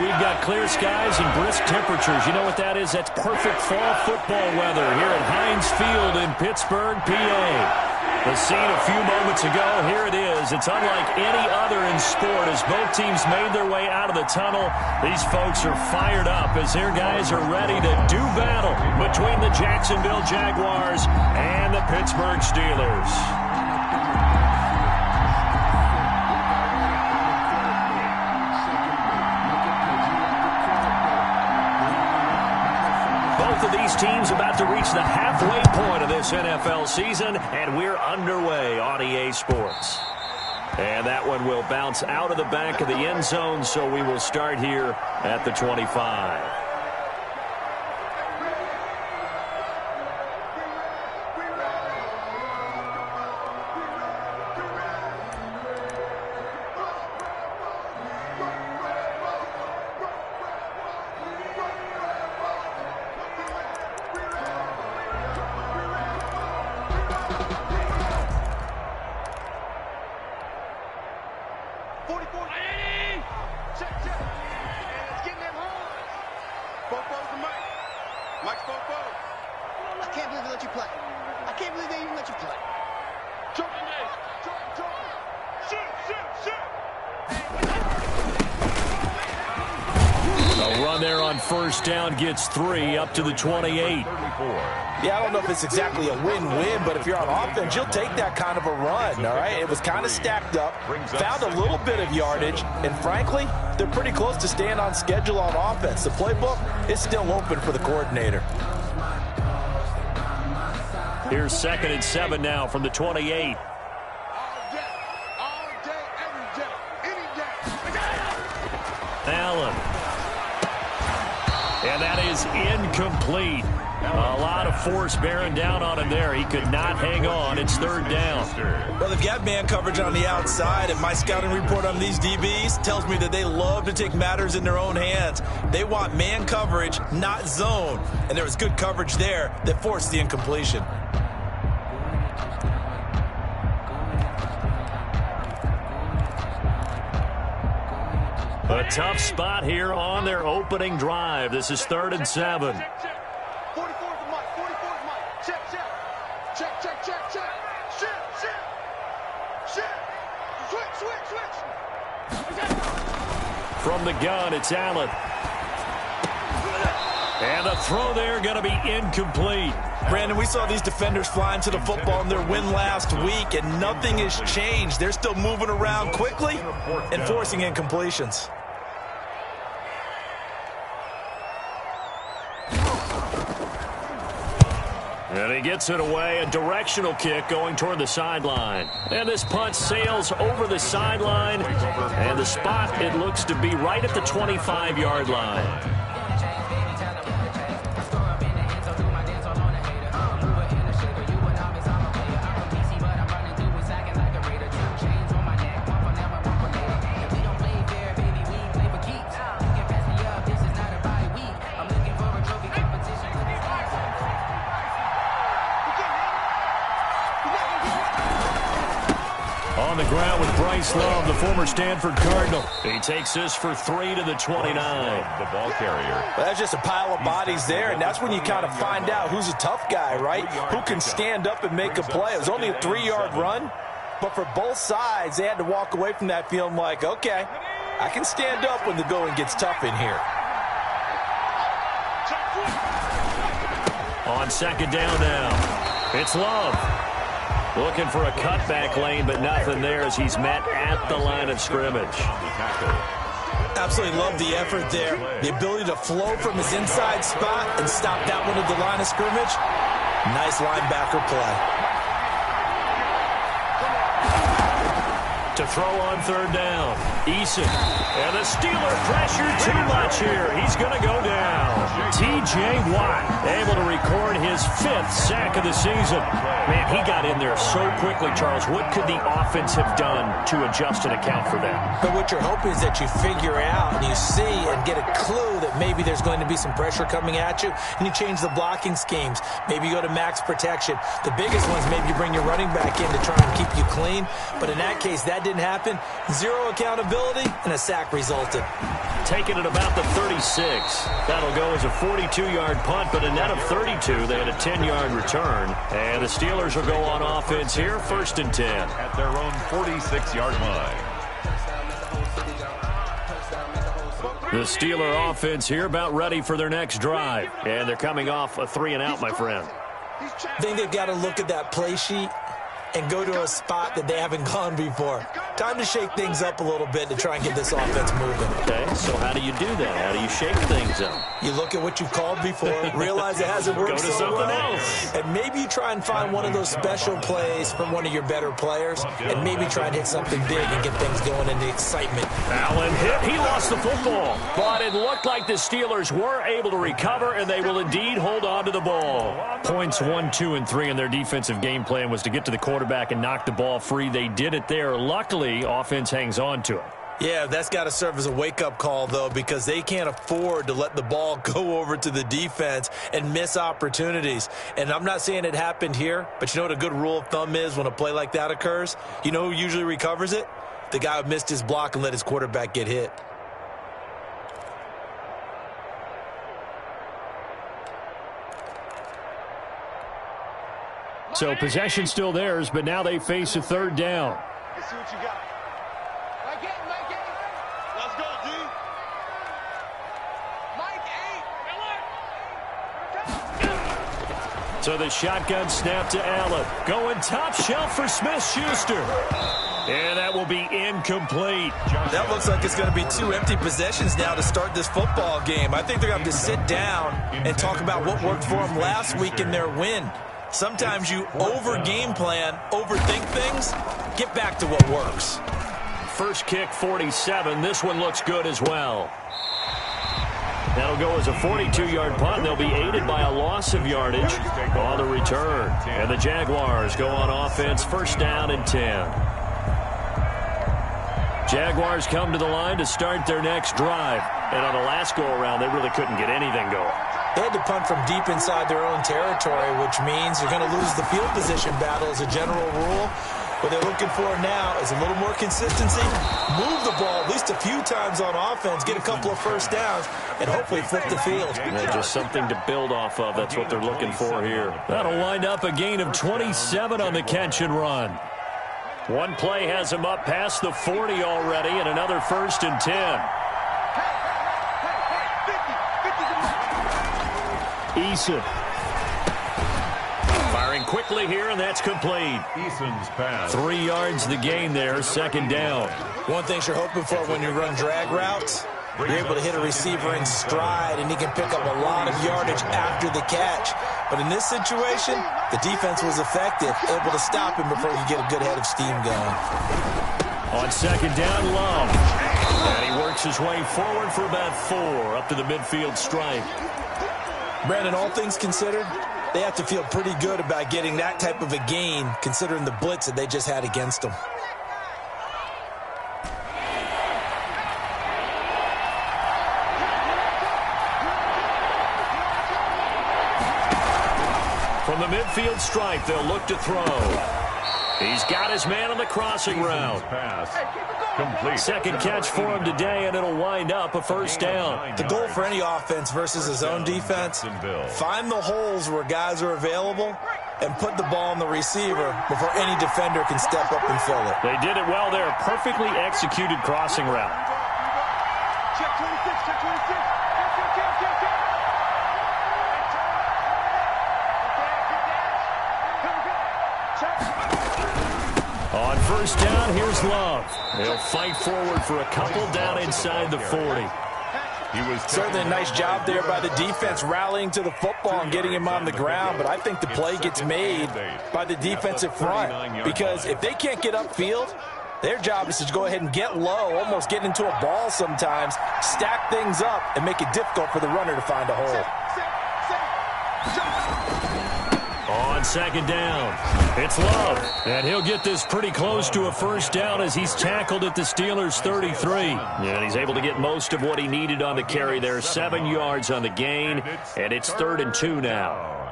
We've got clear skies and brisk temperatures. You know what that is? That's perfect fall football weather here at Heinz Field in Pittsburgh, PA. The scene a few moments ago, here it is. It's unlike any other in sport as both teams made their way out of the tunnel. These folks are fired up as their guys are ready to do battle between the Jacksonville Jaguars and the Pittsburgh Steelers. Both of these teams about to reach the halfway point of this NFL season, and we're underway on EA Sports. And that one will bounce out of the back of the end zone, so we will start here at the 25. First down gets 3 up to the 28. Yeah, I don't know if it's exactly a win-win, but if you're on offense, you'll take that kind of a run, all right? It was kind of stacked up, found a little bit of yardage, and frankly, they're pretty close to staying on schedule on offense. The playbook is still open for the coordinator. Here's 2nd and 7 now from the 28. Allen. And that is incomplete. A lot of force bearing down on him there. He could not hang on. It's 3rd down. Well, they've got man coverage on the outside, and my scouting report on these DBs tells me that they love to take matters in their own hands. They want man coverage, not zone. And there was good coverage there that forced the incompletion. A tough spot here on their opening drive. This is 3rd and 7. 44th Mike. 44th Mike. Check. Switch. From the gun, it's Allen. And the throw there going to be incomplete. Brandon, we saw these defenders flying to the football in their win last week, and nothing has changed. They're still moving around quickly and forcing incompletions. And he gets it away, a directional kick going toward the sideline. And this punt sails over the sideline, and the spot, it looks to be right at the 25-yard line. Ground with Bryce Love, the former Stanford Cardinal. He takes this for 3 to the 29. The ball carrier. Well, that's just a pile of bodies there, and that's when you kind of find out who's a tough guy, right? Who can stand up and make a play. It was only a 3-yard run, but for both sides, they had to walk away from that feeling like, okay, I can stand up when the going gets tough in here. On 2nd down now, it's Love. Looking for a cutback lane, but nothing there as he's met at the line of scrimmage. Absolutely love the effort there. The ability to flow from his inside spot and stop that one at the line of scrimmage. Nice linebacker play. To throw on 3rd down, Eason. And the Steeler pressure too much here. He's going to go down. T.J. Watt able to record his 5th sack of the season. Man, he got in there so quickly, Charles. What could the offense have done to adjust and account for that? But what you're hoping is that you figure out and you see and get a clue that maybe there's going to be some pressure coming at you, and you change the blocking schemes. Maybe you go to max protection. The biggest ones, maybe you bring your running back in to try and keep you clean. But in that case, that didn't didn't happen. Zero accountability, and a sack resulted. Taking it about the 36. That'll go as a 42-yard punt, but a net of 32. They had a 10-yard return. And the Steelers will go on offense here, 1st and 10. At their own 46-yard line. The Steeler offense here about ready for their next drive. And they're coming off a 3-and-out, my friend. I think they've got to look at that play sheet and go to a spot that they haven't gone before. Time to shake things up a little bit to try and get this offense moving. Okay, so how do you do that? How do you shake things up? You look at what you've called before, realize it hasn't worked Go to so something well, else. and maybe you try and find one of those special plays from one of your better players, and maybe try and hit something big and get things going in the excitement. Allen hit. He lost the football. But it looked like the Steelers were able to recover, and they will indeed hold on to the ball. Points 1, 2, and 3 in their defensive game plan was to get to the quarterback and knock the ball free. They did it there. Luckily, offense hangs on to it. Yeah, that's got to serve as a wake-up call, though, because they can't afford to let the ball go over to the defense and miss opportunities. And I'm not saying it happened here, but you know what a good rule of thumb is when a play like that occurs? You know who usually recovers it? The guy who missed his block and let his quarterback get hit. So possession still theirs, but now they face a 3rd down. Let's see what you got. Mike 8, Mike 8. Let's go, D. Mike 8. So the shotgun snap to Allen. Going top shelf for Smith-Schuster. And that will be incomplete. That looks like it's going to be 2 empty possessions now to start this football game. I think they're going to have to sit down and talk about what worked for them last week in their win. Sometimes you over-game plan, overthink things, get back to what works. First kick, 47. This one looks good as well. That'll go as a 42-yard punt. They'll be aided by a loss of yardage on the return. And the Jaguars go on offense, 1st down and 10. Jaguars come to the line to start their next drive. And on the last go-around, they really couldn't get anything going. They had to punt from deep inside their own territory, which means you're going to lose the field position battle as a general rule. What they're looking for now is a little more consistency, move the ball at least a few times on offense, get a couple of 1st downs, and hopefully flip the field. Yeah, just something to build off of. That's what they're looking for here. That'll wind up a gain of 27 on the catch and run. One play has him up past the 40 already, and another 1st and 10. Eason. Firing quickly here, and that's complete. Eason's pass. 3 yards the gain there, 2nd down. One thing you're hoping for when you run drag routes, you're able to hit a receiver in stride, and he can pick up a lot of yardage after the catch. But in this situation, the defense was effective, able to stop him before he get a good head of steam going. On 2nd down, Love. And he works his way forward for about 4 up to the midfield stripe. Brandon, all things considered, they have to feel pretty good about getting that type of a gain, considering the blitz that they just had against them. From the midfield stripe, they'll look to throw. He's got his man on the crossing route. Pass. Complete. 2nd catch for him today, and it'll wind up a 1st down. The goal for any offense versus his own defense, find the holes where guys are available and put the ball on the receiver before any defender can step up and fill it. They did it well there. Perfectly executed crossing route. Check 26, check 26. On 1st down, here's Love. They'll fight forward for a couple down inside the 40. He was certainly a nice job there by the defense rallying to the football and getting him on the ground, but I think the play gets made by the defensive front because if they can't get upfield, their job is to go ahead and get low, almost get into a ball sometimes, stack things up, and make it difficult for the runner to find a hole. On 2nd down, it's Love, and he'll get this pretty close to a 1st down as he's tackled at the Steelers' 33. And he's able to get most of what he needed on the carry there. 7 yards on the gain, and it's 3rd and 2 now.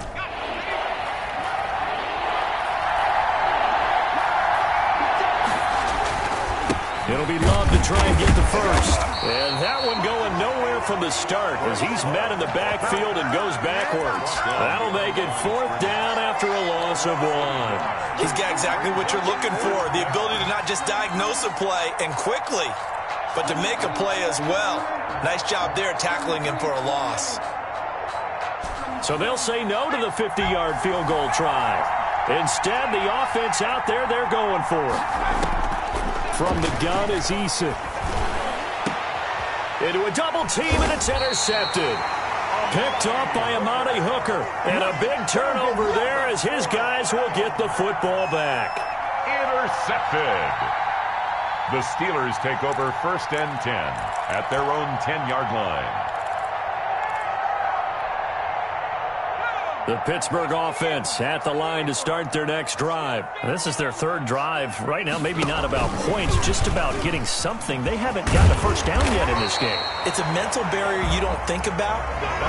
It'll be Love to try and get the first. And that one going nowhere from the start as he's met in the backfield and goes backwards. That'll make it 4th down after a loss of 1. He's got exactly what you're looking for, the ability to not just diagnose a play and quickly, but to make a play as well. Nice job there tackling him for a loss. So they'll say no to the 50-yard field goal try. Instead, the offense out there, they're going for it. From the gun is Eason. Into a double team, and it's intercepted. Picked off by Amani Hooker. And a big turnover there as his guys will get the football back. Intercepted. The Steelers take over 1st and 10 at their own 10-yard line. The Pittsburgh offense at the line to start their next drive. This is their 3rd drive. Right now, maybe not about points, just about getting something. They haven't got a first down yet in this game. It's a mental barrier you don't think about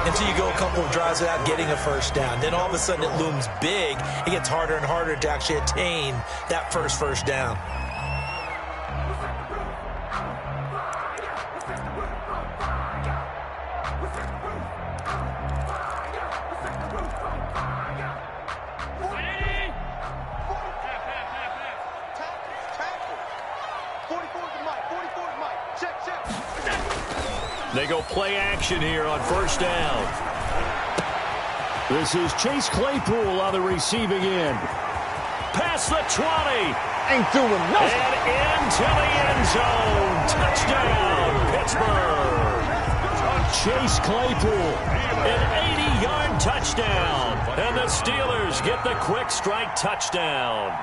until you go a couple of drives without getting a first down. Then all of a sudden it looms big. It gets harder and harder to actually attain that first down. They go play action here on 1st down. This is Chase Claypool on the receiving end. Past the 20. Ain't doing nothing. And into the end zone. Touchdown, Pittsburgh. Chase Claypool, an 80-yard touchdown. And the Steelers get the quick strike touchdown.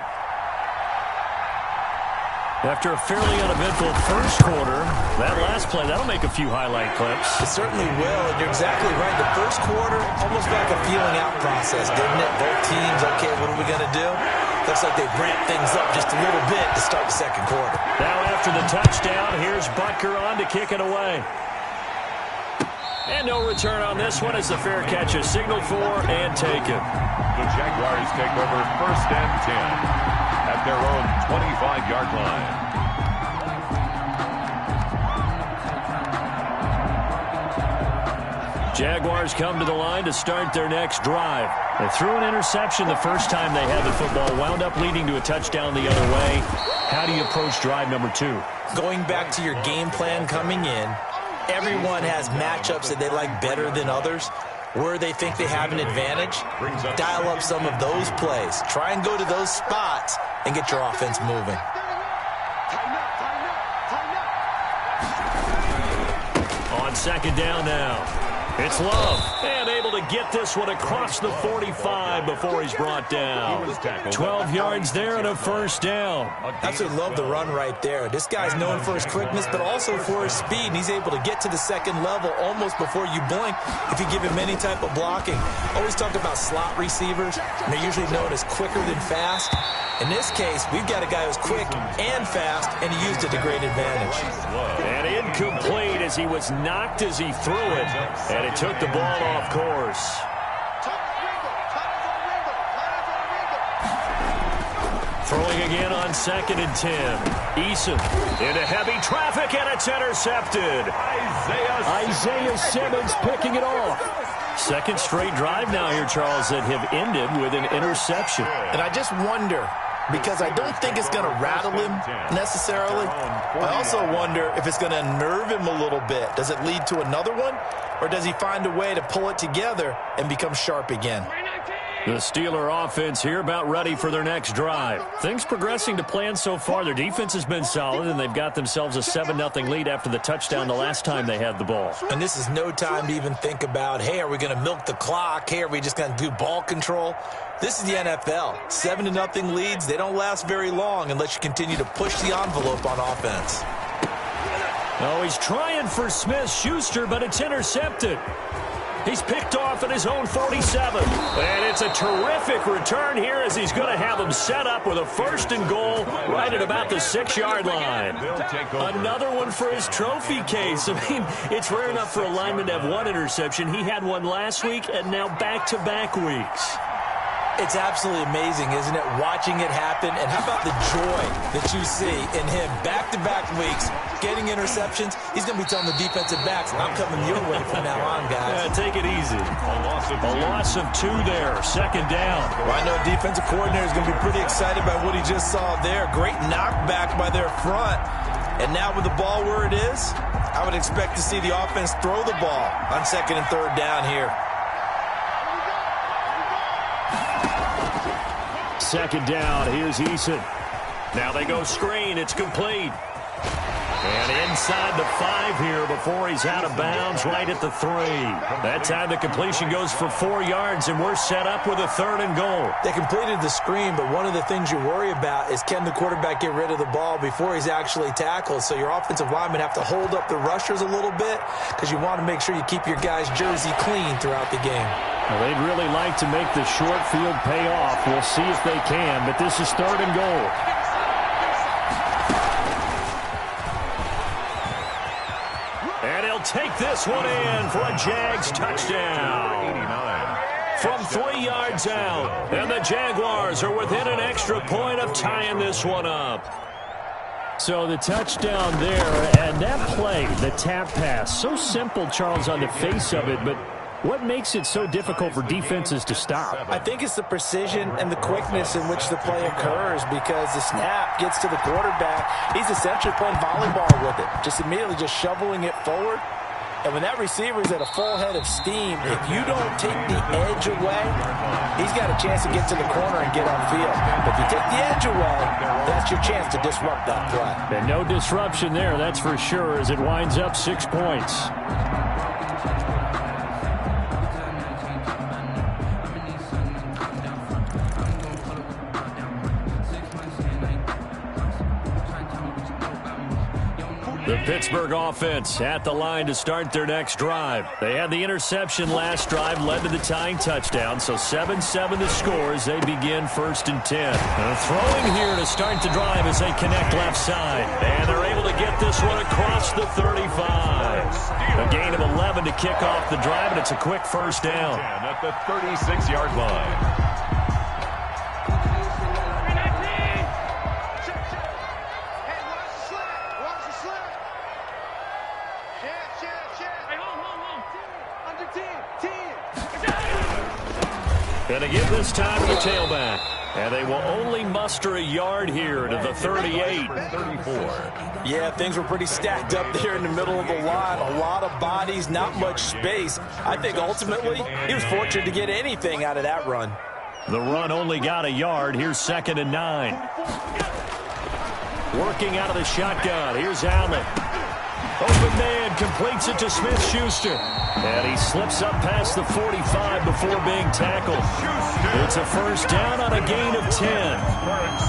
After a fairly uneventful first quarter, that last play, that'll make a few highlight clips. It certainly will, and you're exactly right. The first quarter, almost like a feeling out process, didn't it? Both teams, okay, what are we going to do? Looks like they ramped things up just a little bit to start the second quarter. Now after the touchdown, here's Butker on to kick it away. And no return on this one as the fair catch is signaled for and taken. The Jaguars take over 1st and 10 at their own 25-yard line. Jaguars come to the line to start their next drive. They threw an interception the first time they had the football, wound up leading to a touchdown the other way. How do you approach drive number 2? Going back to your game plan coming in, everyone has matchups that they like better than others. Where they think they have an advantage, dial up some of those plays. Try and go to those spots and get your offense moving. On 2nd down now. It's Love, and able to get this one across the 45 before he's brought down. 12 yards there and a 1st down. Absolutely love the run right there. This guy's known for his quickness, but also for his speed, and he's able to get to the second level almost before you blink if you give him any type of blocking. Always talk about slot receivers, and they're usually known as quicker than fast. In this case, we've got a guy who's quick and fast, and he used it to great advantage. And incomplete as he was knocked as he threw it, and it took the ball off course. Throwing again on 2nd and 10. Eason into heavy traffic, and it's intercepted. Isaiah Simmons picking it off. 2nd straight drive now here, Charles, that have ended with an interception. And I just wonder, because I don't think it's going to rattle him necessarily. I also wonder if it's going to unnerve him a little bit. Does it lead to another one, or does he find a way to pull it together and become sharp again? The Steeler offense here about ready for their next drive. Things progressing to plan so far. Their defense has been solid, and they've got themselves a 7-0 lead after the touchdown the last time they had the ball. And this is no time to even think about, hey, are we going to milk the clock? Hey, are we just going to do ball control? This is the NFL. 7-0 leads, they don't last very long unless you continue to push the envelope on offense. Oh, he's trying for Smith-Schuster, but it's intercepted. He's picked off at his own 47. And it's a terrific return here as he's going to have him set up with a 1st and goal right at about the 6-yard line. Another one for his trophy case. I mean, it's rare enough for a lineman to have one interception. He had one last week and now back-to-back weeks. It's absolutely amazing, isn't it, watching it happen? And how about the joy that you see in him back-to-back weeks, getting interceptions? He's going to be telling the defensive backs, I'm coming your way from now on, guys. Yeah, take it easy. A loss of 2 there, second down. Well, I know defensive coordinator is going to be pretty excited by what he just saw there. Great knockback by their front. And now with the ball where it is, I would expect to see the offense throw the ball on second and third down here. Second down, here's Eason. Now they go screen, it's complete. And inside the 5 here before he's out of bounds right at the 3. That time the completion goes for 4 yards, and we're set up with a 3rd and goal. They completed the screen, but one of the things you worry about is can the quarterback get rid of the ball before he's actually tackled? So your offensive linemen have to hold up the rushers a little bit because you want to make sure you keep your guys' jersey clean throughout the game. Well, they'd really like to make the short field pay off. We'll see if they can, but this is 3rd and goal. And he'll take this one in for a Jags touchdown. From 3 yards out. And the Jaguars are within an extra point of tying this one up. So the touchdown there, and that play, the tap pass, so simple, Charles, on the face of it, but what makes it so difficult for defenses to stop? I think it's the precision and the quickness in which the play occurs, because the snap gets to the quarterback. He's essentially playing volleyball with it, just immediately just shoveling it forward. And when that receiver's at a full head of steam, if you don't take the edge away, he's got a chance to get to the corner and get upfield. But if you take the edge away, that's your chance to disrupt that play. And no disruption there, that's for sure, as it winds up 6 points. The Pittsburgh offense at the line to start their next drive. They had the interception last drive, led to the tying touchdown, so 7-7 the score as they begin 1st and 10. Throwing here to start the drive as they connect left side. And they're able to get this one across the 35. A gain of 11 to kick off the drive, and it's a quick first down. At the 36-yard line. And they give this time to the tailback. And they will only muster a yard here to the 38. 34. Yeah, things were pretty stacked up there in the middle of the line. A lot of bodies, not much space. I think ultimately he was fortunate to get anything out of that run. The run only got a yard. Here's 2nd and 9. Working out of the shotgun. Here's Allen. Open man completes it to Smith-Schuster. And he slips up past the 45 before being tackled. It's a first down on a gain of 10.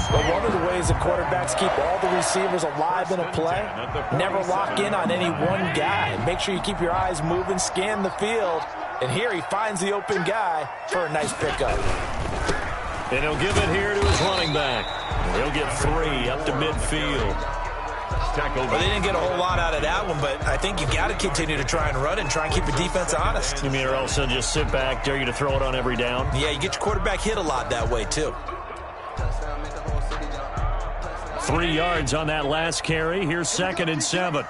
But one of the ways the quarterbacks keep all the receivers alive in a play, never lock in on any one guy. Make sure you keep your eyes moving, scan the field. And here he finds the open guy for a nice pickup. And he'll give it here to his running back. He'll get 3 up to midfield. Well, they didn't get a whole lot out of that one, but I think you got to continue to try and run and try and keep the defense honest. You mean or else they'll just sit back, dare you to throw it on every down? Yeah, you get your quarterback hit a lot that way, too. 3 yards on that last carry. Here's 2nd and 7.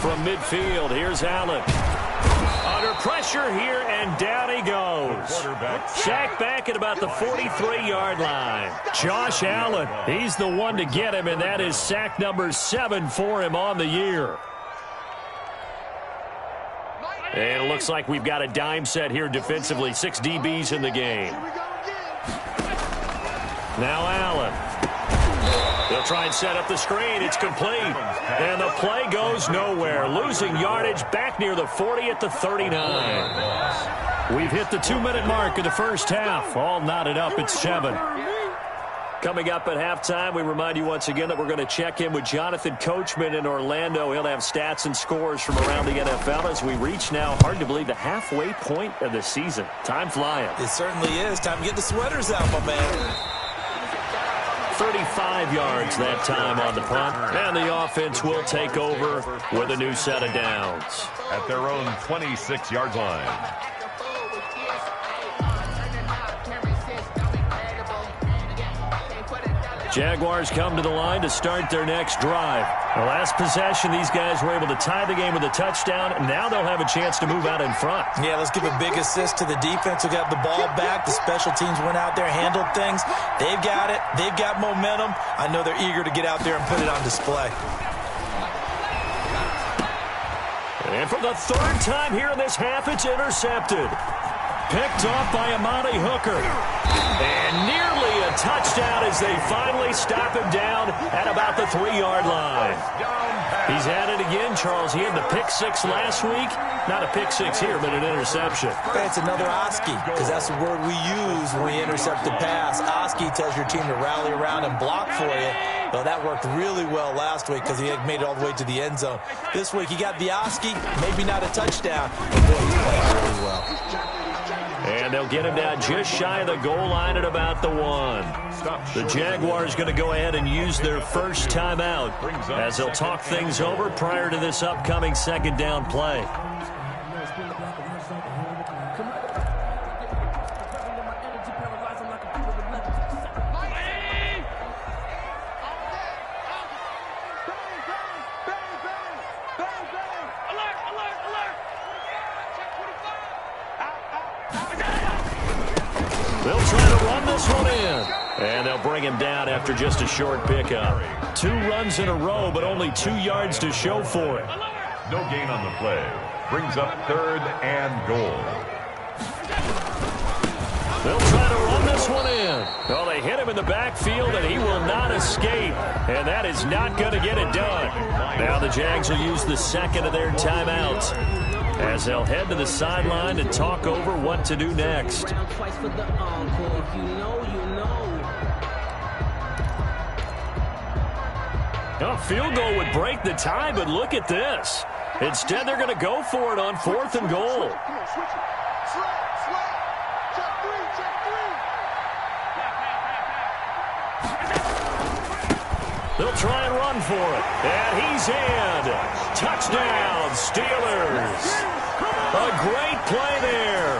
From midfield, here's Allen. Under pressure here, and down he goes. Sacked back at about the 43-yard line. Josh Allen, he's the one to get him, and that is sack number 7 for him on the year. And it looks like we've got a dime set here defensively. 6 DBs in the game. Now Allen. They'll try and set up the screen. It's complete. And the play goes nowhere. Losing yardage back near the 40 at the 39. We've hit the 2-minute mark of the first half. All knotted up at 7. Coming up at halftime, we remind you once again that we're going to check in with Jonathan Coachman in Orlando. He'll have stats and scores from around the NFL as we reach now, hard to believe, the halfway point of the season. Time flying. It certainly is. Time to get the sweaters out, my man. 35 yards that time on the punt. And the offense will take over with a new set of downs. At their own 26-yard line. Jaguars come to the line to start their next drive. The last possession, these guys were able to tie the game with a touchdown. Now they'll have a chance to move out in front. Yeah, let's give a big assist to the defense who got the ball back. The special teams went out there, handled things. They've got it. They've got momentum. I know they're eager to get out there and put it on display. And for the third time here in this half, it's intercepted. Picked off by Amani Hooker. And nearly a touchdown as they finally stop him down at about the 3-yard line. He's at it again, Charles. He had the pick 6 last week. Not a pick 6 here, but an interception. It's another Oski, because that's the word we use when we intercept the pass. Oski tells your team to rally around and block for you. Well, that worked really well last week because he had made it all the way to the end zone. This week, he got the Oski, maybe not a touchdown, but boy, he's playing really well. And they'll get him down just shy of the goal line at about the 1. The Jaguars going to go ahead and use their first timeout as they'll talk things over prior to this upcoming second down play. They'll try to run this one in. And they'll bring him down after just a short pickup. 2 runs in a row, but only 2 yards to show for it. No gain on the play. Brings up 3rd and goal. They'll try to run this one in. Well, they hit him in the backfield, and he will not escape. And that is not going to get it done. Now the Jags will use the second of their timeouts as they'll head to the sideline to talk over what to do next. A field goal would break the tie, but look at this. Instead, they're going to go for it on 4th and goal. They'll try and run for it. And he's in. Touchdown, Steelers. A great play there.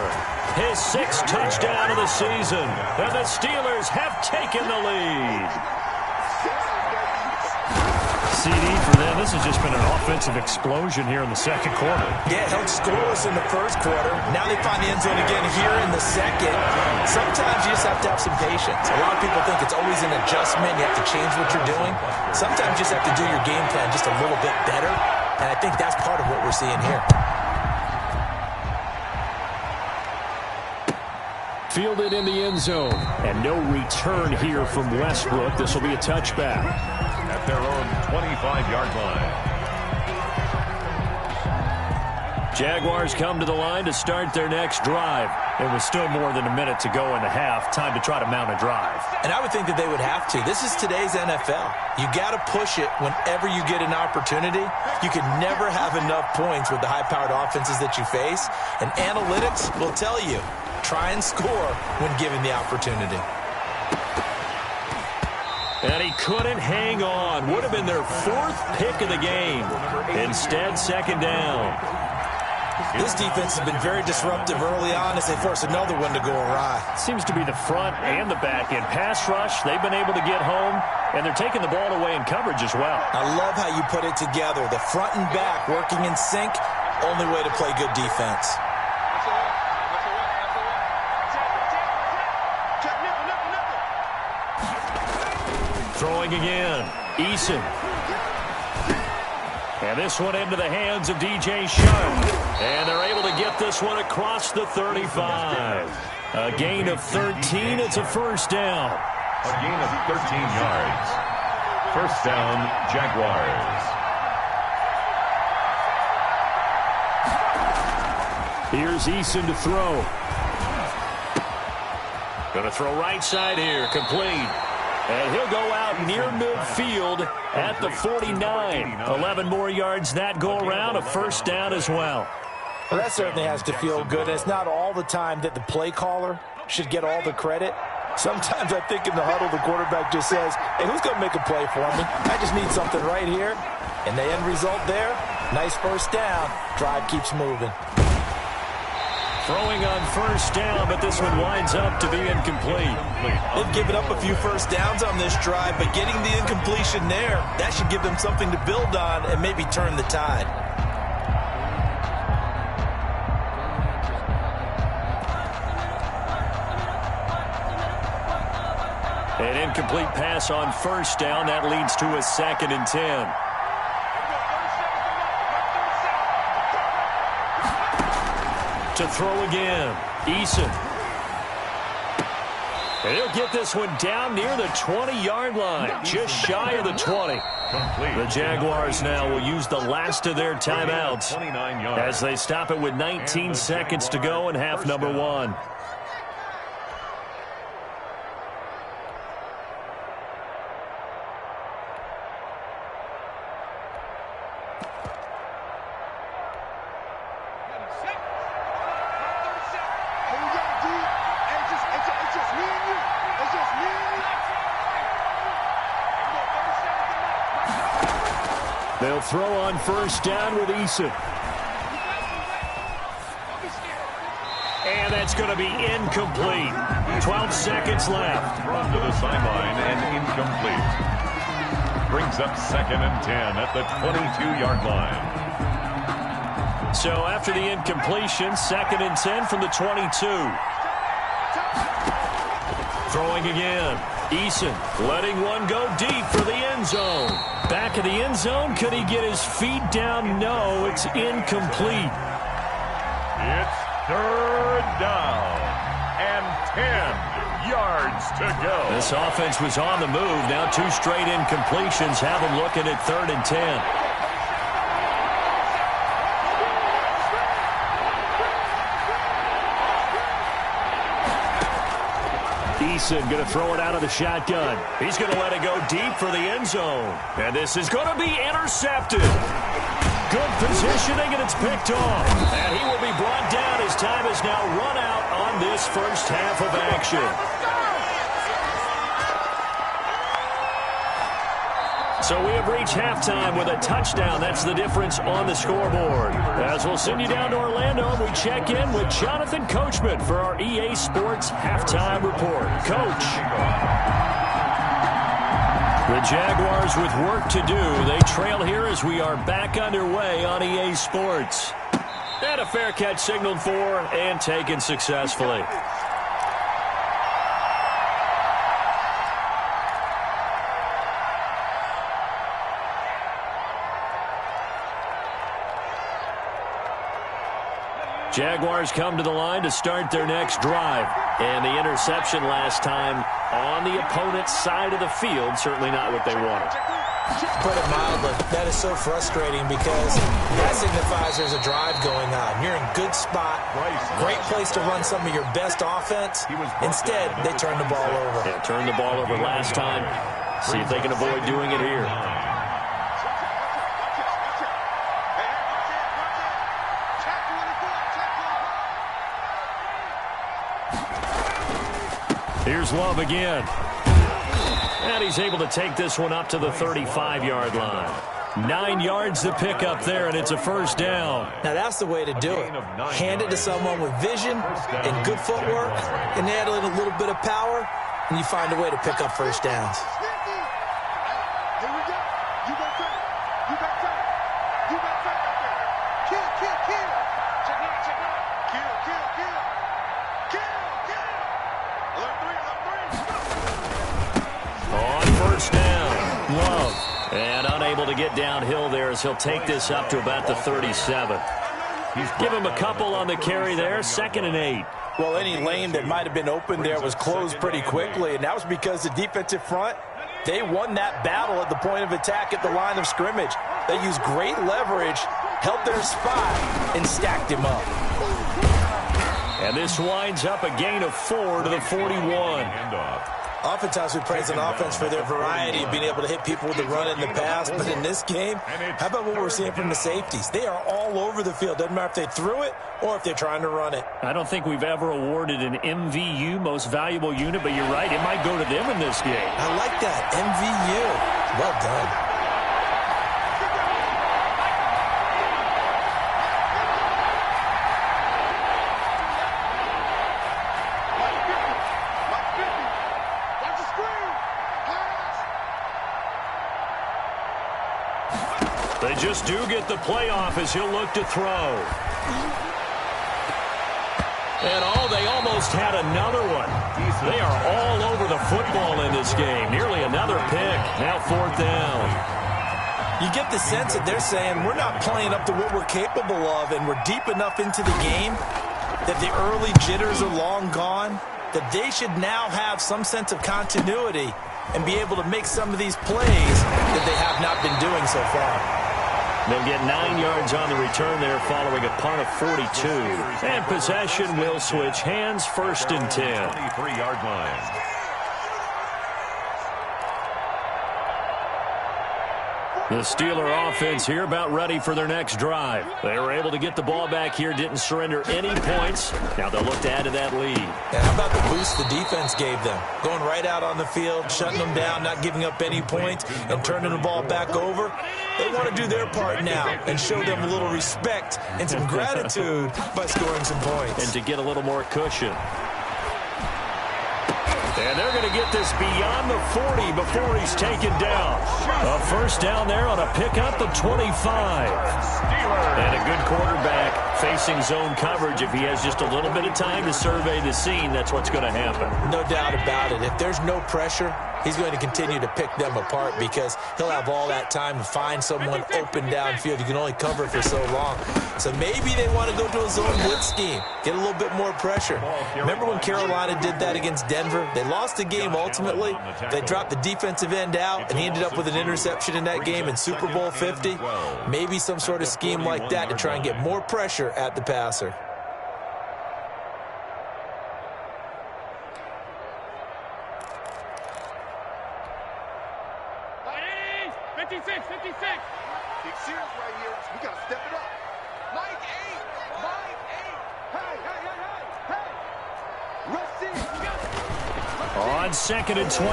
His 6th touchdown of the season. And the Steelers have taken the lead. CD for them. This has just been an offensive explosion here in the second quarter. Yeah, held scoreless in the first quarter. Now they find the end zone again here in the second. Sometimes you just have to have some patience. A lot of people think it's always an adjustment. You have to change what you're doing. Sometimes you just have to do your game plan just a little bit better. And I think that's part of what we're seeing here. Fielded in the end zone. And no return here from Westbrook. This will be a touchback. At their own 25-yard line. Jaguars come to the line to start their next drive. It was still more than a minute to go in the half. Time to try to mount a drive. And I would think that they would have to. This is today's NFL. You got to push it whenever you get an opportunity. You can never have enough points with the high-powered offenses that you face. And analytics will tell you, try and score when given the opportunity. And he couldn't hang on. Would have been their 4th pick of the game. Instead, second down. This defense has been very disruptive early on as they force another one to go awry. Seems to be the front and the back end. Pass rush, they've been able to get home, and they're taking the ball away in coverage as well. I love how you put it together. The front and back working in sync, only way to play good defense. Throwing again, Eason. And this one into the hands of DJ Sharp. And they're able to get this one across the 35. A gain of 13. It's a first down. A gain of 13 yards. First down, Jaguars. Here's Eason to throw. Going to throw right side here, complete. And he'll go out near midfield at the 49. 11 more yards that go around, a first down as well. Well, that certainly has to feel good. It's not all the time that the play caller should get all the credit. Sometimes I think in the huddle, the quarterback just says, hey, who's going to make a play for me? I just need something right here. And the end result there, nice first down. Drive keeps moving. Throwing on first down, but this one winds up to be incomplete. They've given up a few first downs on this drive, but getting the incompletion there, that should give them something to build on and maybe turn the tide. An incomplete pass on first down. That leads to a 2nd and 10. To throw again, Eason. And he'll get this one down near the 20-yard line, just shy of the 20. The Jaguars now will use the last of their timeouts as they stop it with 19 seconds to go in half number 1. They'll throw on first down with Eason. And that's going to be incomplete. 12 seconds left. Run to the sideline and incomplete. Brings up 2nd and 10 at the 22-yard line. So after the incompletion, 2nd and 10 from the 22. Throwing again. Eason letting one go deep for the end zone. Back of the end zone. Could he get his feet down? No, it's incomplete. It's 3rd down and 10 yards to go. This offense was on the move. Now 2 straight incompletions have them looking at 3rd and 10. Eason going to throw it out of the shotgun. He's going to let it go deep for the end zone. And this is going to be intercepted. Good positioning, and it's picked off. And he will be brought down. His time is now run out on this first half of action. So we have reached halftime with a touchdown. That's the difference on the scoreboard. As we'll send you down to Orlando, we check in with Jonathan Coachman for our EA Sports Halftime Report. Coach. The Jaguars with work to do. They trail here as we are back underway on EA Sports. And a fair catch signaled for and taken successfully. Jaguars come to the line to start their next drive. And the interception last time on the opponent's side of the field, certainly not what they wanted. Put it mildly, that is so frustrating because that signifies there's a drive going on. You're in good spot, great place to run some of your best offense. Instead, they turn the ball over. Yeah, turned the ball over last time. See if they can avoid doing it here. Here's Love again. And he's able to take this one up to the 35-yard line. 9 yards to pick up there, and it's a first down. Now, that's the way to do it. Hand it to someone with vision and good footwork, and add in a little bit of power, and you find a way to pick up first downs. To get downhill there as he'll take this up to about the 37. Give him a couple on the carry there. 2nd and 8. Well, any lane that might have been open there was closed pretty quickly, and that was because the defensive front, they won that battle at the point of attack at the line of scrimmage. They used great leverage, held their spot, and stacked him up. And this winds up a gain of 4 to the 41. Oftentimes we praise an offense for their variety of being able to hit people with the run in the pass, but in this game, how about what we're seeing from the safeties? They are all over the field. Doesn't matter if they threw it or if they're trying to run it. I don't think we've ever awarded an MVU, most valuable unit, but you're right, it might go to them in this game. I like that, MVU. Well done. just do get the play off as he'll look to throw. And they almost had another one. They are all over the football in this game. Nearly another pick. Now 4th down. You get the sense that they're saying we're not playing up to what we're capable of, and we're deep enough into the game that the early jitters are long gone, that they should now have some sense of continuity and be able to make some of these plays that they have not been doing so far. They'll get 9 yards on the return there following a punt of 42. And possession will switch hands, 1st and 10. 23-yard line. The Steeler offense here about ready for their next drive. They were able to get the ball back here, didn't surrender any points. Now they'll look to add to that lead. And how about the boost the defense gave them? Going right out on the field, shutting them down, not giving up any points, and turning the ball back over. They want to do their part now and show them a little respect and some gratitude by scoring some points. And to get a little more cushion. And they're going to get this beyond the 40 before he's taken down. A 1st down there on a pickup of 25. And a good quarterback facing zone coverage. If he has just a little bit of time to survey the scene, that's what's going to happen. No doubt about it. If there's no pressure, he's going to continue to pick them apart because he'll have all that time to find someone open downfield. You can only cover for so long. So maybe they want to go to a zone blitz scheme, get a little bit more pressure. Remember when Carolina did that against Denver? They lost the game ultimately. They dropped the defensive end out, and he ended up with an interception in that game in Super Bowl 50. Maybe some sort of scheme like that to try and get more pressure at the passer. Big serious right here. We got to step it up. Mike 8. Hey. Rush in. On 2nd and 12,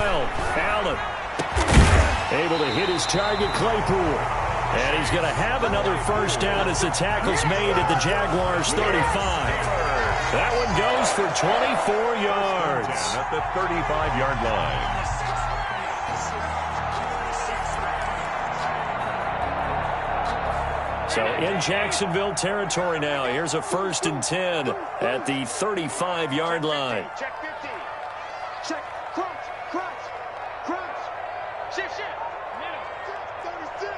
Allen able to hit his target, Claypool. And he's going to have another 1st down as the tackle's made at the Jaguars' 35. That one goes for 24 yards. At the 35-yard line. So in Jacksonville territory now. Here's a 1st and 10 at the 35-yard line. Check 50. Check. Crunch. Shift. Middle. 36.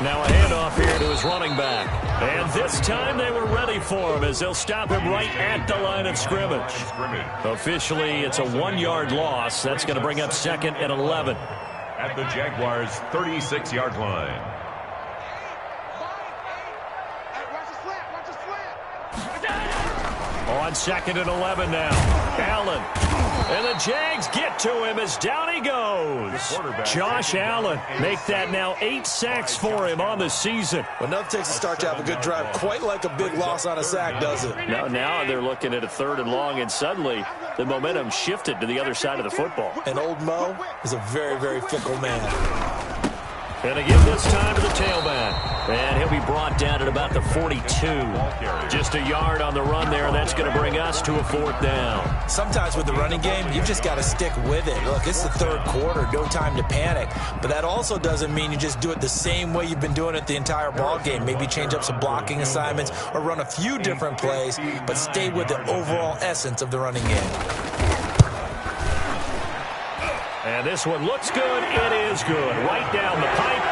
Now a handoff here to his running back. And this time they were ready for him as they'll stop him right at the line of scrimmage. Officially, it's a 1-yard loss. That's going to bring up 2nd and 11. At the Jaguars' 36-yard line. On 2nd and 11 now. Allen. And the Jags get to him as down he goes. Josh Allen make that now 8 sacks for him on the season. Well, nothing takes a start to have a good drive quite like a big loss on a sack, does it? Now they're looking at a 3rd and long, and suddenly the momentum shifted to the other side of the football. And old Mo is a very, very fickle man. And again this time to the tailback. And he'll be brought down at about the 42. Just a yard on the run there, and that's going to bring us to a 4th down. Sometimes with the running game, you've just got to stick with it. Look, it's the 3rd quarter, no time to panic. But that also doesn't mean you just do it the same way you've been doing it the entire ball game. Maybe change up some blocking assignments or run a few different plays, but stay with the overall essence of the running game. And this one looks good. It is good. Right down the pipe.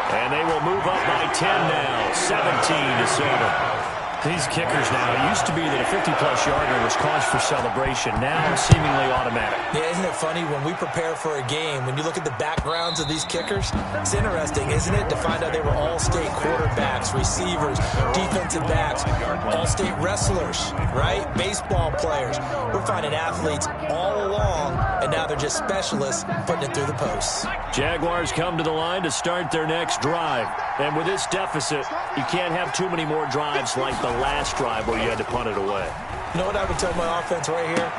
And they will move up by 10 now. 17-7. These kickers now, it used to be that a 50-plus yarder was cause for celebration. Now seemingly automatic. Yeah, isn't it funny when we prepare for a game, when you look at the backgrounds of these kickers, it's interesting, isn't it, to find out they were all-state quarterbacks, receivers, defensive backs, all-state wrestlers, right? Baseball players. We're finding athletes all along, and now they're just specialists putting it through the posts. Jaguars come to the line to start their next drive. And with this deficit, you can't have too many more drives like the last drive where you had to punt it away. You know what I would tell my offense right here?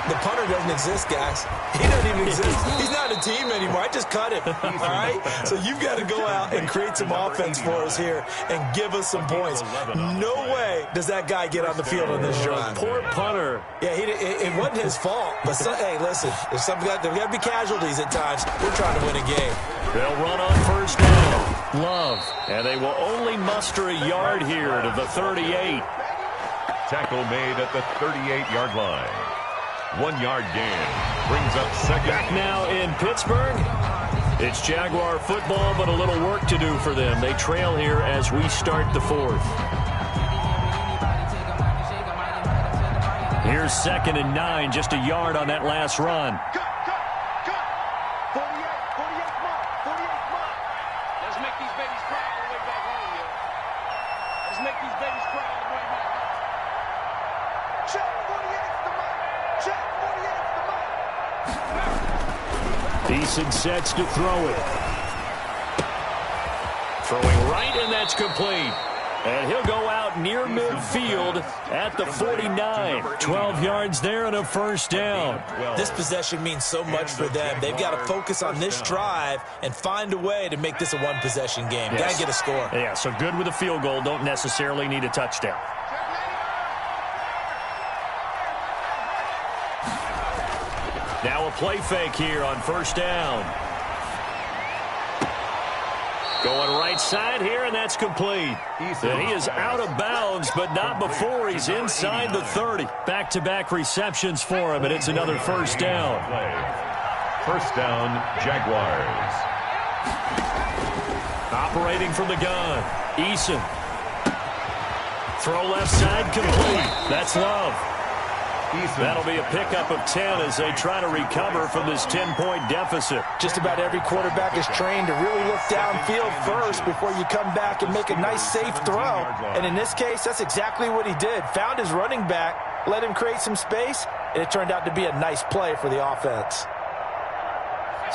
The punter doesn't exist, guys. He doesn't even exist. He's not a team anymore. I just cut him, all right? So you've got to go out and create some offense for us here and give us some points. No way does that guy get on the field on this drive. Poor punter. Yeah, it wasn't his fault. But, hey, listen, there's got to be casualties at times. We're trying to win a game. They'll run on first down. Love. And they will only muster a yard here to the 38. Tackle made at the 38-yard line. 1 yard gain. Brings up second. Back now in Pittsburgh. It's Jaguar football, but a little work to do for them. They trail here as we start the fourth. Here's 2nd and 9, just a yard on that last run. Eason sets to throw it. Throwing right, and that's complete. And he'll go out near midfield at the 49. 12 yards there and a first down. This possession means so much for them. They've got to focus on this drive and find a way to make this a one-possession game. Yes. Got to get a score. Yeah, so good with a field goal. Don't necessarily need a touchdown. Now a play fake here on first down. Going right side here, and that's complete. And he is out of bounds, but not before he's inside the 30. Back-to-back receptions for him, and it's another first down. First down, Jaguars. Operating from the gun, Eason. Throw left side, complete. That's Love. That'll be a pickup of 10 as they try to recover from this 10-point deficit. Just about every quarterback is trained to really look downfield first before you come back and make a nice, safe throw. And in this case, that's exactly what he did. Found his running back, let him create some space, and it turned out to be a nice play for the offense.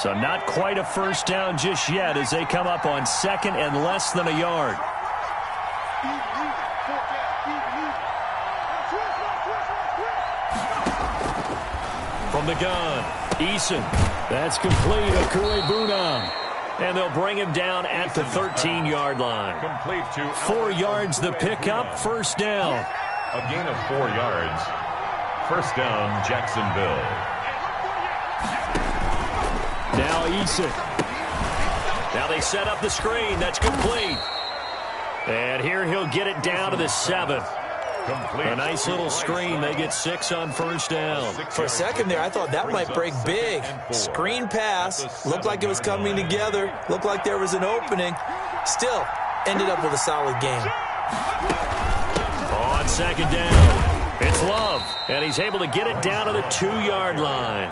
So not quite a first down just yet as they come up on 2nd and less than a yard. From the gun, Eason. That's complete. Akure-Bunam. And they'll bring him down at the 13-yard line. Complete to 4 yards the pickup, first down. A gain of 4 yards. First down, Jacksonville. Now Eason. Now they set up the screen. That's complete. And here he'll get it down to the 7. A nice little screen. They get 6 on first down. For a second there, I thought that might break big. Screen pass. Looked like it was coming together. Looked like there was an opening. Still, ended up with a solid game. On 2nd down, it's Love. And he's able to get it down to the 2-yard line.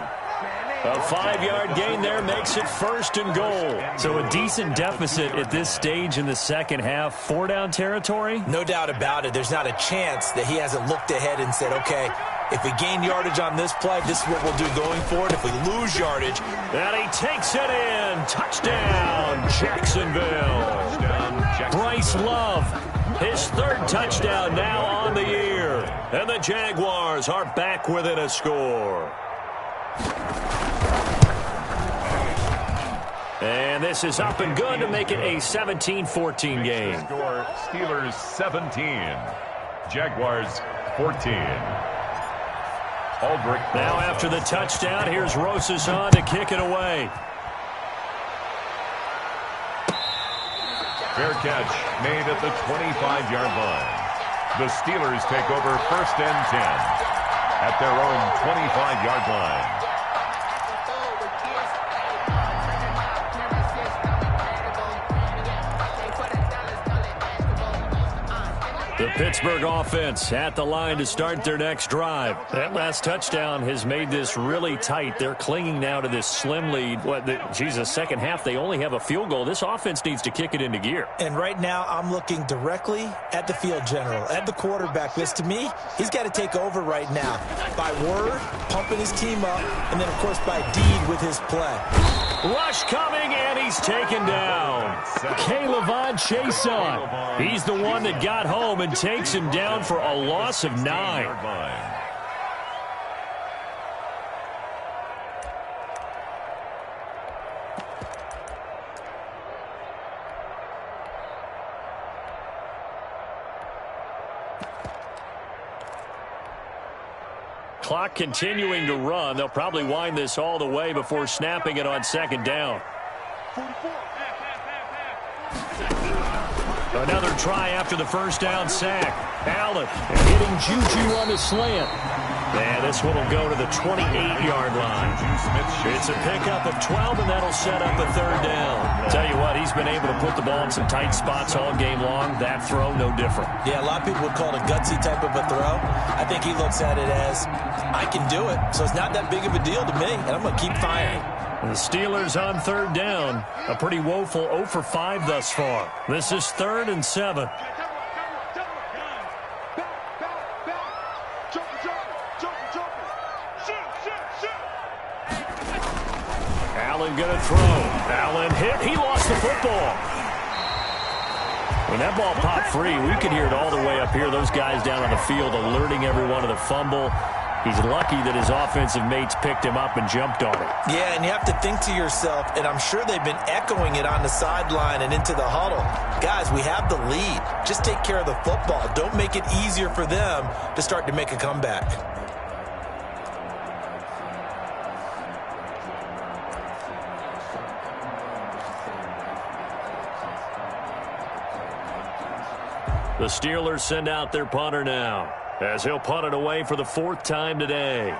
A 5-yard gain there makes it 1st and goal. So a decent deficit at this stage in the second half. 4-down territory? No doubt about it. There's not a chance that he hasn't looked ahead and said, okay, if we gain yardage on this play, this is what we'll do going forward. If we lose yardage. And he takes it in. Touchdown, Jacksonville. Bryce Love, his 3rd touchdown now on the year. And the Jaguars are back within a score. And this is up and good to make it a 17-14 game. Score, Steelers 17, Jaguars 14. Aldrich. Now after the touchdown, here's Rosas on to kick it away. Fair catch made at the 25-yard line. The Steelers take over 1st and 10 at their own 25-yard line. The Pittsburgh offense at the line to start their next drive. That last touchdown has made this really tight. They're clinging now to this slim lead. Second half, they only have a field goal. This offense needs to kick it into gear. And right now, I'm looking directly at the field general, at the quarterback. Because to me, he's got to take over right now. By word, pumping his team up, and then, of course, by deed with his play. Rush coming, and he's taken down. K'Lavon Chaisson. He's the one that got home and takes him down for a loss of 9. Clock continuing to run. They'll probably wind this all the way before snapping it on second down. Another try after the first down sack. Allen hitting Juju on the slant. And this one will go to the 28-yard line. It's a pickup of 12, and that'll set up a third down. Tell you what, he's been able to put the ball in some tight spots all game long. That throw, no different. Yeah, a lot of people would call it a gutsy type of a throw. I think he looks at it as, I can do it, so it's not that big of a deal to me, and I'm going to keep firing. The Steelers on third down. A pretty woeful 0 for 5 thus far. This is 3rd and 7. Allen going to throw. Allen hit. He lost the football. When that ball popped free, we could hear it all the way up here. Those guys down on the field alerting everyone of the fumble. He's lucky that his offensive mates picked him up and jumped on it. Yeah, and you have to think to yourself, and I'm sure they've been echoing it on the sideline and into the huddle. Guys, we have the lead. Just take care of the football. Don't make it easier for them to start to make a comeback. The Steelers send out their punter now, as he'll punt it away for the 4th time today.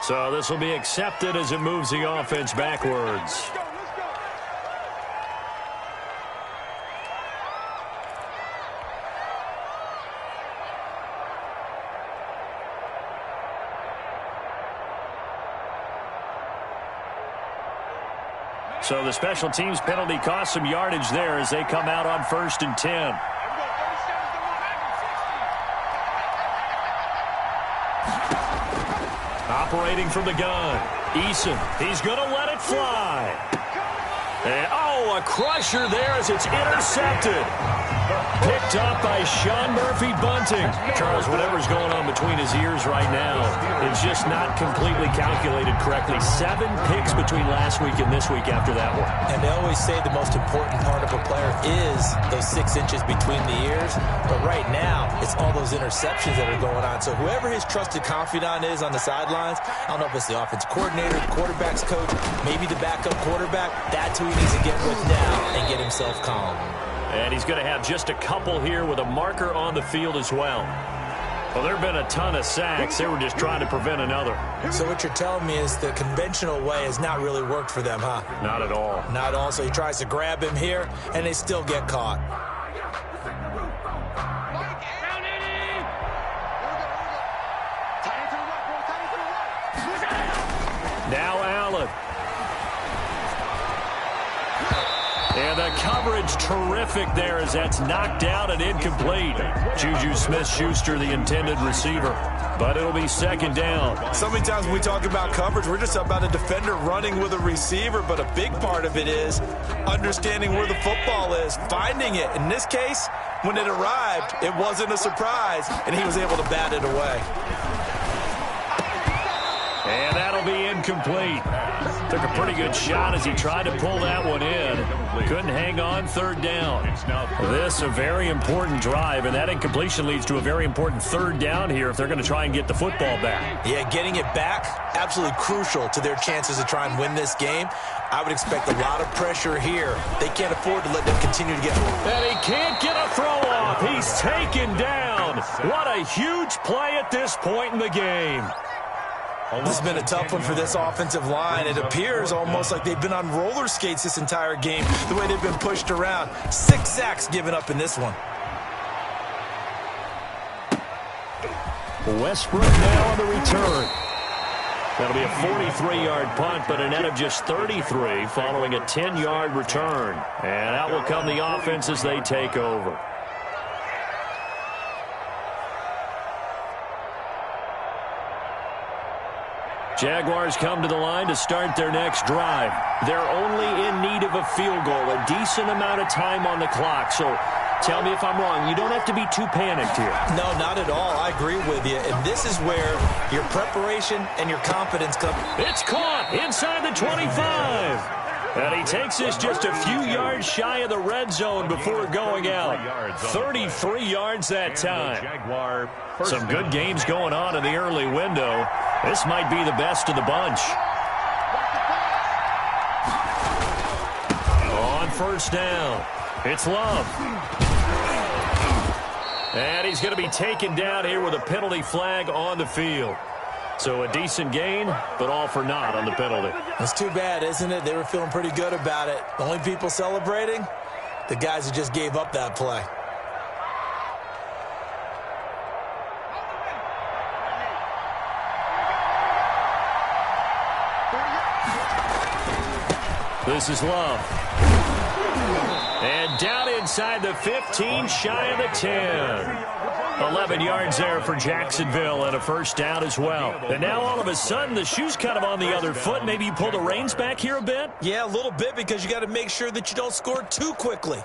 So this will be accepted as it moves the offense backwards. So the special teams penalty cost some yardage there as they come out on 1st and 10. Operating from the gun. Eason, he's going to let it fly. And, oh, a crusher there as it's intercepted. Picked up by Sean Murphy Bunting. Charles, whatever's going on between his ears right now, it's just not completely calculated correctly. 7 picks between last week and this week after that one. And they always say the most important part of a player is those 6 inches between the ears. But right now, it's all those interceptions that are going on. So whoever his trusted confidant is on the sidelines, I don't know if it's the offense coordinator, the quarterback's coach, maybe the backup quarterback, that's who he needs to get with now and get himself calm. And he's going to have just a couple here with a marker on the field as well. Well, there have been a ton of sacks. They were just trying to prevent another. So what you're telling me is the conventional way has not really worked for them, huh? Not at all. Not at all. So he tries to grab him here, and they still get caught. Now Allen. And the coverage terrific there as that's knocked down and incomplete. Juju Smith-Schuster, the intended receiver. But it'll be 2nd down. So many times when we talk about coverage, we're just about a defender running with a receiver. But a big part of it is understanding where the football is, finding it. In this case, when it arrived, it wasn't a surprise, and he was able to bat it away. And that'll be incomplete. Took a pretty good shot as he tried to pull that one in. Couldn't hang on 3rd down. This a very important drive, and that incompletion leads to a very important 3rd down here if they're going to try and get the football back. Yeah, getting it back, absolutely crucial to their chances to try and win this game. I would expect a lot of pressure here. They can't afford to let them continue to get... And he can't get a throw off. He's taken down. What a huge play at this point in the game. This has been a tough one for this offensive line. It appears almost like they've been on roller skates this entire game, the way they've been pushed around. 6 sacks given up in this one. Westbrook now on the return. That'll be a 43-yard punt, but a net of just 33 following a 10-yard return. And out will come the offense as they take over. Jaguars come to the line to start their next drive. They're only in need of a field goal, a decent amount of time on the clock. So tell me if I'm wrong. You don't have to be too panicked here. No, not at all. I agree with you. And this is where your preparation and your confidence come. It's caught inside the 25. And he takes this just a few yards shy of the red zone before going out. 33 yards that time. Some good games going on in the early window. This might be the best of the bunch. On first down, it's Love. And he's going to be taken down here with a penalty flag on the field. So a decent gain, but all for naught on the penalty. It's too bad, isn't it? They were feeling pretty good about it. The only people celebrating, the guys who just gave up that play. This is Love. And down inside the 15, shy of the 10. 11 yards there for Jacksonville and a first down as well. And now all of a sudden the shoe's kind of on the other foot. Maybe you pull the reins back here a bit? Yeah, a little bit, because you got to make sure that you don't score too quickly.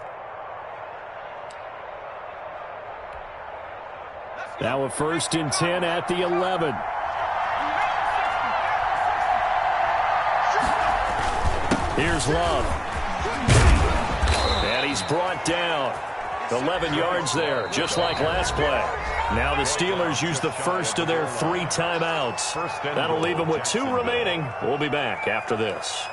Now a first and 10 at the 11. Here's Love. And he's brought down. 11 yards there, just like last play. Now the Steelers use the first of their 3 timeouts. That'll leave them with 2 remaining. We'll be back after this.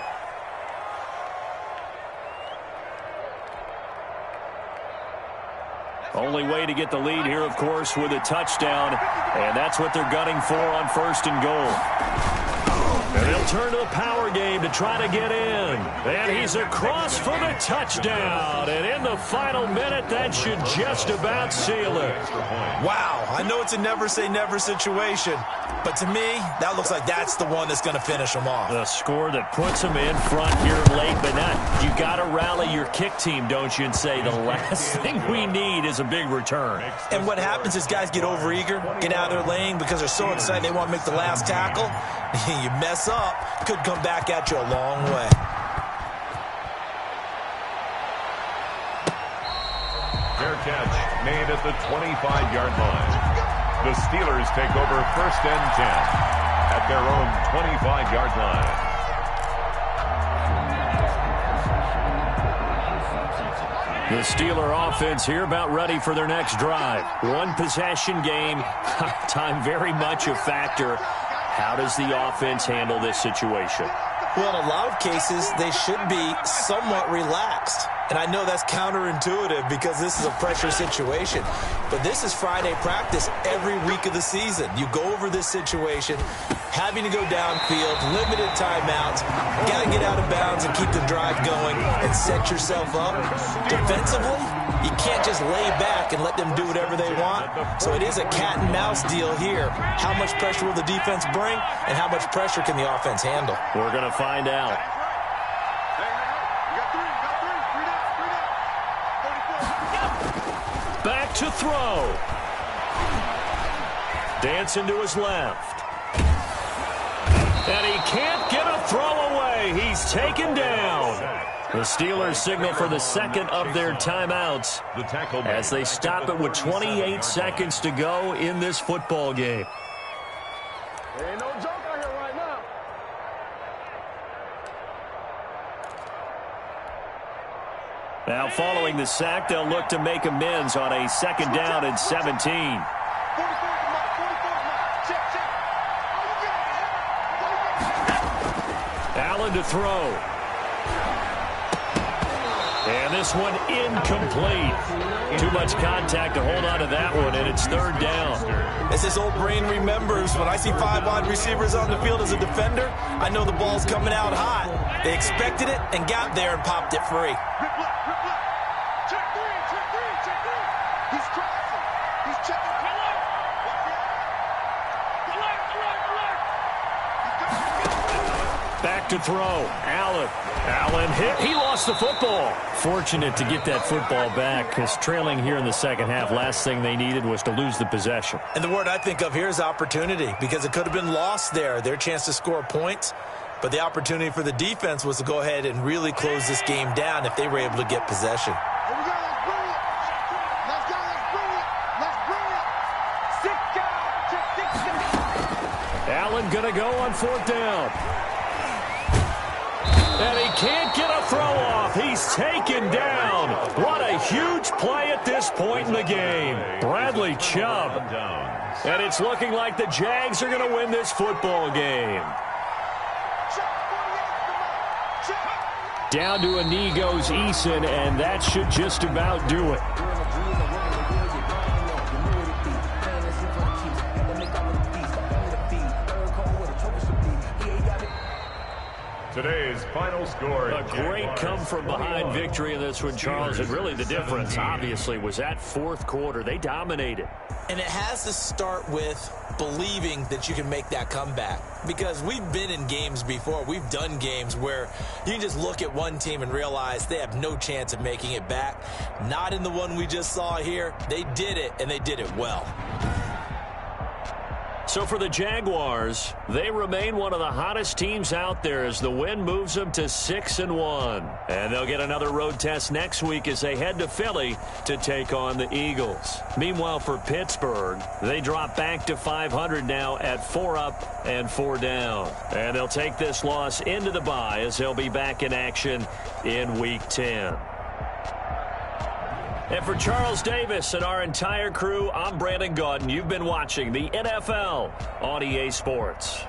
Only way to get the lead here, of course, with a touchdown. And that's what they're gunning for on first and goal. And they'll turn to the power game to try to get in. And he's across for the touchdown. And in the final minute, that should just about seal it. Wow, I know it's a never-say-never situation, but to me, that looks like that's the one that's going to finish them off. The score that puts them in front here late, but not. You got to rally your kick team, don't you, and say the last thing we need is a big return. And what happens is guys get overeager, get out of their lane because they're so excited they want to make the last tackle. You mess up, could come back at you a long way. Fair catch made at the 25-yard line. The Steelers take over first and 10 at their own 25-yard line. The Steeler offense here about ready for their next drive. 1 possession game. Time very much a factor. How does the offense handle this situation? Well, in a lot of cases, they should be somewhat relaxed. And I know that's counterintuitive because this is a pressure situation. But this is Friday practice every week of the season. You go over this situation, having to go downfield, limited timeouts, got to get out of bounds and keep the drive going and set yourself up. Defensively, you can't just lay back and let them do whatever they want. So it is a cat and mouse deal here. How much pressure will the defense bring and how much pressure can the offense handle? We're going to find out. Back to throw. Dancing to his left. And he can't get a throw away. He's taken down. The Steelers signal for the second of their timeouts as they stop it with 28 seconds to go in this football game. There ain't no joke out here right now. Now following the sack, they'll look to make amends on a second down and 17. Allen to throw. And this one incomplete. Too much contact to hold on to that one, and it's third down. As this old brain remembers, when I see 5 wide receivers on the field as a defender, I know the ball's coming out hot. They expected it and got there and popped it free. Check three. He's crossing. He's checking. Back to throw. Allen hit. He lost the football. Fortunate to get that football back, because trailing here in the second half, last thing they needed was to lose the possession. And the word I think of here is opportunity, because it could have been lost there. Their chance to score points, but the opportunity for the defense was to go ahead and really close this game down if they were able to get possession. Here we go. Let's bring it. Let's bring it. Sit down. Allen going to go on fourth down. And he can't get a throw off. He's taken down. What a huge play at this point in the game. Bradley Chubb. And it's looking like the Jags are going to win this football game. Down to a knee goes Eason, and that should just about do it. Today's final score. A great come-from-behind victory in this one, Charles. And really the difference, obviously, was that fourth quarter. They dominated. And it has to start with believing that you can make that comeback. Because we've been in games before. We've done games where you can just look at one team and realize they have no chance of making it back. Not in the one we just saw here. They did it, and they did it well. So for the Jaguars, they remain one of the hottest teams out there as the win moves them to 6-1. And they'll get another road test next week as they head to Philly to take on the Eagles. Meanwhile, for Pittsburgh, they drop back to 500 now at 4 up and 4 down. And they'll take this loss into the bye as they'll be back in action in Week 10. And for Charles Davis and our entire crew, I'm Brandon Gaudin. You've been watching the NFL on EA Sports.